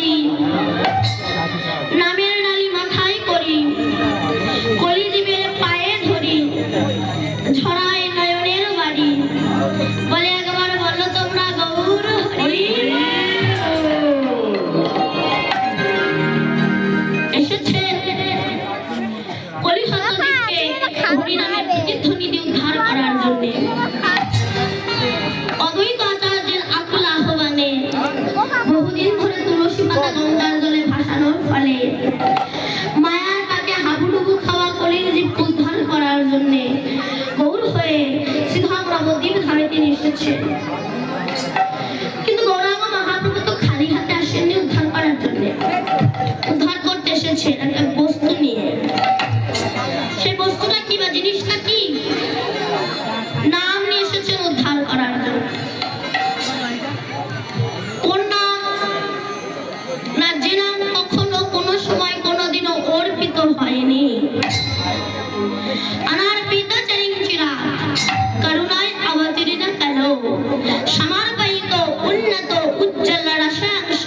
করি, নামের ডালি মাথায় করি, কলিজীবের পায়ে ধরি, ঝরায় নয়নের বাড়ি। বলে একবার বলো তোমরা গৌর হরি। এসেছে কলিহতকে হরি নামের প্রতিধ্বনি দিয়ে উদ্ধার করার জন্য। অদ্বৈত আচার্যের আকুল আহ্বানে বহুদিন ধরে তুলসী পাতা গঙ্গার জলে ভাসানোর ফলে মায়ার তাকে হাবুডুবু খাওয়া কলির জীবকে উদ্ধার করার জন্য গৌর হয়ে শ্রীধাম নবদ্বীপ ধামে তিনি এসেছেন। কিন্তু গৌরাঙ্গ মহাপ্রভু তো খালি হাতে আসেননি উদ্ধার করার জন্য, উদ্ধার করতে এসেছেন একটা বস্তু নিয়ে। সেই বস্তুটা কি বা জিনিসটা কি? নাম নিয়ে এসেছেন উদ্ধার করার জন্য। কোন নাম? না যে নাম কখনো কোনো সময় কোনোদিনও অর্পিত হয়নি। অনার্পিত চরিঞ্চিরা করুণায় অবতীর্ণ কালো সমর্পিত উন্নত উজ্জ্বল রসাংশ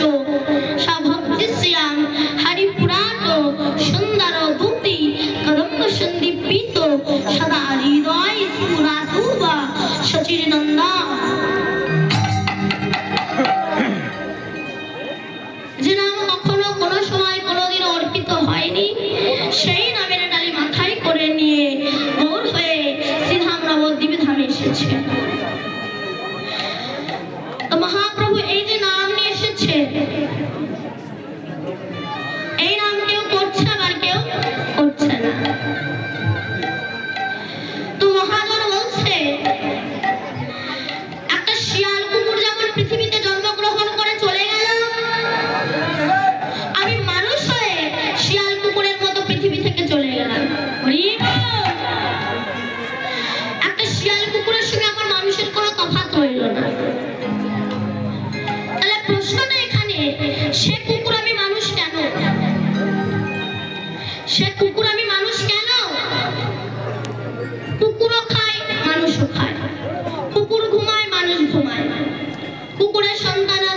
সভক্তি শ্যাম হরিপুরাট সুন্দর দূতি কদম্ব সন্দীপিত সদা হৃদয় স্ফুরাতুবা শচিরনন্দা। যে নাম কখনো কোনো সময় কোনোদিন অর্পিত হয়নি, সেই নামের ডালি মাথায় করে নিয়ে গৌর হয়ে শ্রীধাম নবদ্বীপ ধামে এসেছে। তো মহাপ্রভু এই যে নাম নিয়ে এসেছে, এই নাম কেউ করছে আবার কেউ করছে না। তো মহাজন বলছে একটা শিয়াল কুকুর যখন পৃথিবীতে জন্মগ্রহণ করে চলে গেল, আমি মানুষ হয়ে শিয়াল কুকুরের মতো পৃথিবী থেকে চলে গেলাম। একটা শিয়াল কুকুরের সঙ্গে আমার মানুষের কোনো তফাৎ রইল না। তাহলে প্রশ্নটা এখানে, সে